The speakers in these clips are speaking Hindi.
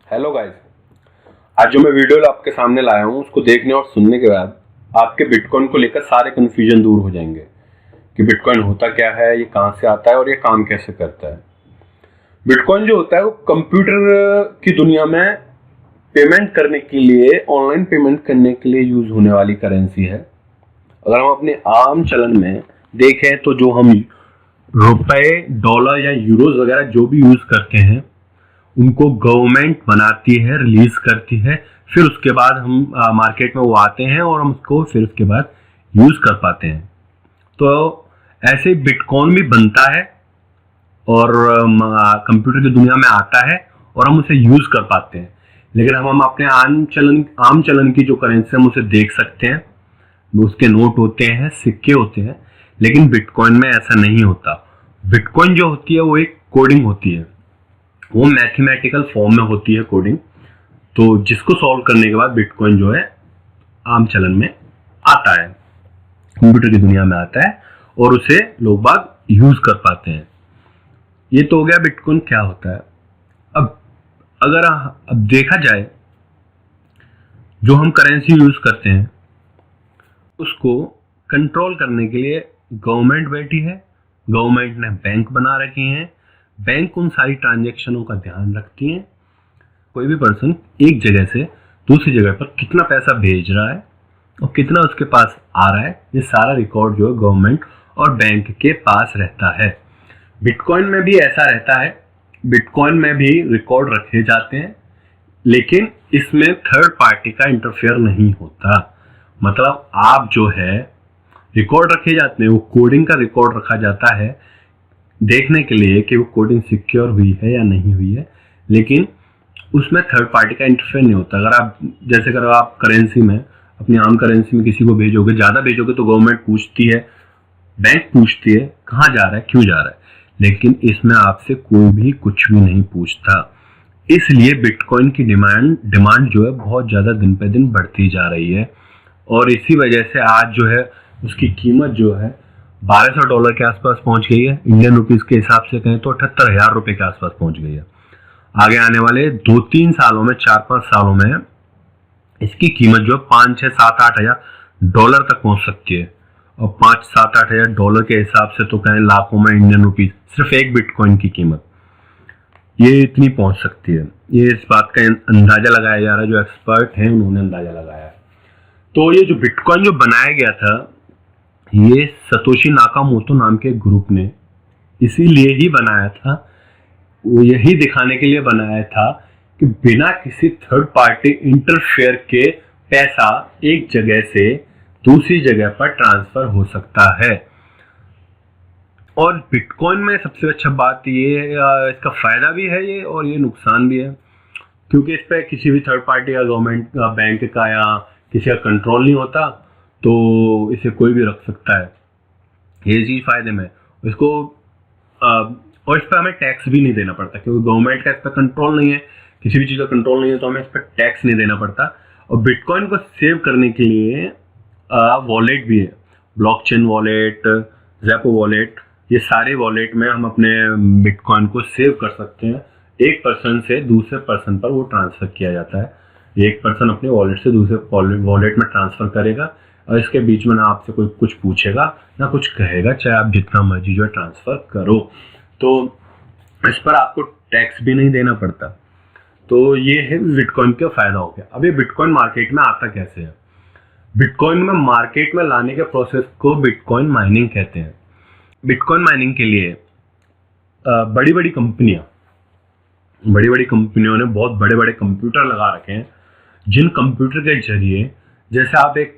हेलो गाइस, आज जो मैं वीडियो आपके सामने लाया हूँ उसको देखने और सुनने के बाद आपके बिटकॉइन को लेकर सारे कन्फ्यूजन दूर हो जाएंगे कि बिटकॉइन होता क्या है, ये कहाँ से आता है और ये काम कैसे करता है। बिटकॉइन जो होता है वो कंप्यूटर की दुनिया में पेमेंट करने के लिए, ऑनलाइन पेमेंट करने के लिए यूज होने वाली करेंसी है। अगर हम अपने आम चलन में देखें तो जो हम रुपए, डॉलर या यूरोज वगैरह जो भी यूज करते हैं उनको गवर्नमेंट बनाती है, रिलीज करती है, फिर उसके बाद हम मार्केट में वो आते हैं और हम उसको फिर उसके बाद यूज कर पाते हैं। तो ऐसे बिटकॉइन भी बनता है और कंप्यूटर की दुनिया में आता है और हम उसे यूज कर पाते हैं। लेकिन हम अपने आम चलन की जो करेंसी हम उसे देख सकते हैं, उसके नोट होते हैं, सिक्के होते हैं, लेकिन बिटकॉइन में ऐसा नहीं होता। बिटकॉइन जो होती है वो एक कोडिंग होती है, वो मैथमेटिकल फॉर्म में होती है कोडिंग। तो जिसको सॉल्व करने के बाद बिटकॉइन जो है आम चलन में आता है, कंप्यूटर की दुनिया में आता है और उसे लोग बाग यूज कर पाते हैं। ये तो हो गया बिटकॉइन क्या होता है। अब देखा जाए, जो हम करेंसी यूज करते हैं उसको कंट्रोल करने के लिए गवर्नमेंट बैठी है। गवर्नमेंट ने बैंक बना रखे हैं, बैंक उन सारी ट्रांजैक्शनों का ध्यान रखती है। कोई भी पर्सन एक जगह से दूसरी जगह पर कितना पैसा भेज रहा है और कितना उसके पास आ रहा है, ये सारा रिकॉर्ड जो है गवर्नमेंट और बैंक के पास रहता है। बिटकॉइन में भी ऐसा रहता है, बिटकॉइन में भी रिकॉर्ड रखे जाते हैं, लेकिन इसमें थर्ड पार्टी का इंटरफेयर नहीं होता। मतलब आप जो है रिकॉर्ड रखे जाते हैं, वो कोडिंग का रिकॉर्ड रखा जाता है देखने के लिए कि वो कोडिंग सिक्योर हुई है या नहीं हुई है, लेकिन उसमें थर्ड पार्टी का इंटरफेयर नहीं होता। अगर आप करेंसी में, अपनी आम करेंसी में किसी को भेजोगे, ज़्यादा भेजोगे तो गवर्नमेंट पूछती है, बैंक पूछती है कहाँ जा रहा है, क्यों जा रहा है, लेकिन इसमें आपसे कोई भी कुछ भी नहीं पूछता। इसलिए बिटकॉइन की डिमांड जो है बहुत ज़्यादा दिन पे दिन बढ़ती जा रही है और इसी वजह से आज जो है उसकी कीमत जो है $1200 के आसपास पहुंच गई है। इंडियन रुपीस के हिसाब से कहें तो 78,000 रुपये के आसपास पहुंच गई है। आगे आने वाले 2-3 सालों में, 4-5 सालों में इसकी कीमत जो है 5, 6, 7, 8 हजार डॉलर तक पहुंच सकती है। और 5, 7, 8 हजार डॉलर के हिसाब से तो कहें लाखों में इंडियन रुपीस, सिर्फ एक बिटकॉइन की कीमत ये इतनी पहुंच सकती है। ये इस बात का अंदाजा लगाया जा रहा है, जो एक्सपर्ट हैं उन्होंने अंदाजा लगाया है। तो ये जो बिटकॉइन जो बनाया गया था, ये सतोशी नाकामोटो नाम के ग्रुप ने इसीलिए ही बनाया था, वो यही दिखाने के लिए बनाया था कि बिना किसी थर्ड पार्टी इंटरफेयर के पैसा एक जगह से दूसरी जगह पर ट्रांसफर हो सकता है। और बिटकॉइन में सबसे अच्छा बात ये, इसका फायदा भी है ये और ये नुकसान भी है, क्योंकि इस पर किसी भी थर्ड पार्टी या गवर्नमेंट का, बैंक का या किसी का कंट्रोल नहीं होता, तो इसे कोई भी रख सकता है। ये चीज़ फायदे में इसको और इस पर हमें टैक्स भी नहीं देना पड़ता, क्योंकि गवर्नमेंट का इस पर कंट्रोल नहीं है, किसी भी चीज़ का कंट्रोल नहीं है, तो हमें इस पर टैक्स नहीं देना पड़ता। और बिटकॉइन को सेव करने के लिए वॉलेट भी है, ब्लॉकचेन वॉलेट, ज़ैपो वॉलेट, ये सारे वॉलेट में हम अपने बिटकॉइन को सेव कर सकते हैं। एक पर्सन से दूसरे पर्सन पर वो ट्रांसफ़र किया जाता है। एक पर्सन अपने वॉलेट से दूसरे वॉलेट में ट्रांसफ़र करेगा और इसके बीच में ना आपसे कोई कुछ पूछेगा ना कुछ कहेगा, चाहे आप जितना मर्जी जो है ट्रांसफ़र करो। तो इस पर आपको टैक्स भी नहीं देना पड़ता। तो ये है बिटकॉइन का फ़ायदा हो गया। अब ये बिटकॉइन मार्केट में आता कैसे है? बिटकॉइन में मार्केट में लाने के प्रोसेस को बिटकॉइन माइनिंग कहते हैं। बिटकॉइन माइनिंग के लिए बड़ी बड़ी कंपनियों ने बहुत बड़े बड़े कंप्यूटर लगा रखे हैं, जिन कंप्यूटर के जरिए जैसे आप एक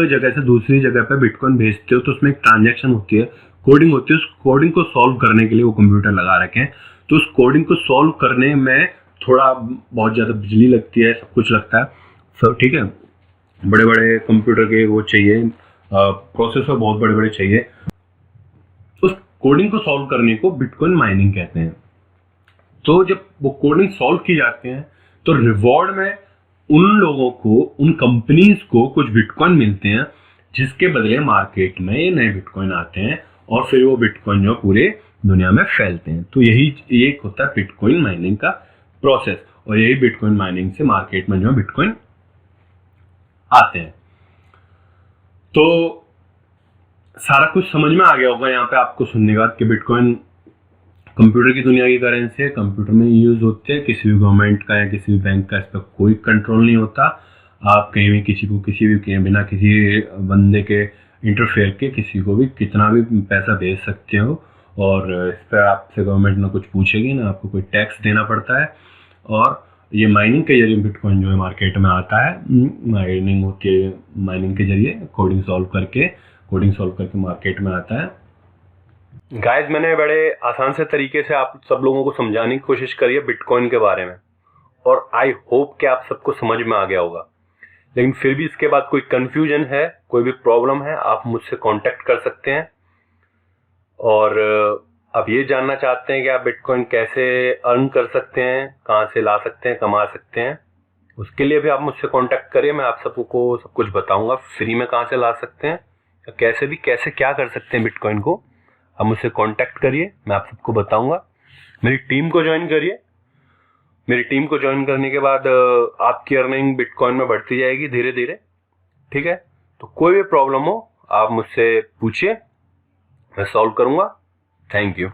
जगह से दूसरी जगह पे बिटकॉइन भेजते हो तो उसमें एक ट्रांजैक्शन होती है, कोडिंग होती है। उस कोडिंग को सॉल्व करने के लिए वो कंप्यूटर लगा रखे हैं। तो उस कोडिंग को सॉल्व करने में बहुत ज़्यादा बिजली लगती है, सब कुछ लगता है, सब ठीक है। बड़े बड़े कंप्यूटर के वो चाहिए, प्रोसेसर बहुत बड़े बड़े चाहिए। उस कोडिंग को सॉल्व करने को बिटकॉइन माइनिंग कहते हैं। तो जब वो कोडिंग सॉल्व की जाती है तो रिवॉर्ड में उन लोगों को, उन कंपनीज को कुछ बिटकॉइन मिलते हैं, जिसके बदले मार्केट में ये नए बिटकॉइन आते हैं और फिर वो बिटकॉइन जो पूरे दुनिया में फैलते हैं। तो यही एक होता है बिटकॉइन माइनिंग का प्रोसेस, और यही बिटकॉइन माइनिंग से मार्केट में जो है बिटकॉइन आते हैं। तो सारा कुछ समझ में आ गया होगा यहाँ पे आपको सुनने के बाद कि बिटकॉइन कंप्यूटर की दुनिया की करेंसी है, कंप्यूटर में यूज होते हैं, किसी भी गवर्नमेंट का या किसी भी बैंक का इस पर कोई कंट्रोल नहीं होता। आप कहीं भी किसी को किसी भी बिना किसी बंदे के इंटरफेयर के किसी को भी कितना भी पैसा भेज सकते हो, और इस पर आपसे गवर्नमेंट ना कुछ पूछेगी, ना आपको कोई टैक्स देना पड़ता है। और ये माइनिंग के जरिए बिटकॉइन जो है मार्केट में आता है, माइनिंग होती है, माइनिंग के जरिए कोडिंग सॉल्व करके मार्केट में आता है। गाइस, मैंने बड़े आसान से तरीके से आप सब लोगों को समझाने की कोशिश करी है बिटकॉइन के बारे में, और आई होप कि आप सबको समझ में आ गया होगा। लेकिन फिर भी इसके बाद कोई कंफ्यूजन है, कोई भी प्रॉब्लम है, आप मुझसे कांटेक्ट कर सकते हैं। और आप ये जानना चाहते हैं कि आप बिटकॉइन कैसे अर्न कर सकते हैं, कहाँ से ला सकते हैं, कमा सकते हैं, उसके लिए भी आप मुझसे कांटेक्ट करिए। मैं आप सबको सब कुछ बताऊंगा फ्री में, कहाँ से ला सकते हैं, कैसे क्या कर सकते हैं बिटकॉइन को। आप मुझसे कांटेक्ट करिए, मैं आप सबको बताऊंगा। मेरी टीम को ज्वाइन करिए। मेरी टीम को ज्वाइन करने के बाद आपकी अर्निंग बिटकॉइन में बढ़ती जाएगी धीरे धीरे, ठीक है। तो कोई भी प्रॉब्लम हो आप मुझसे पूछिए, मैं सॉल्व करूंगा। Thank you.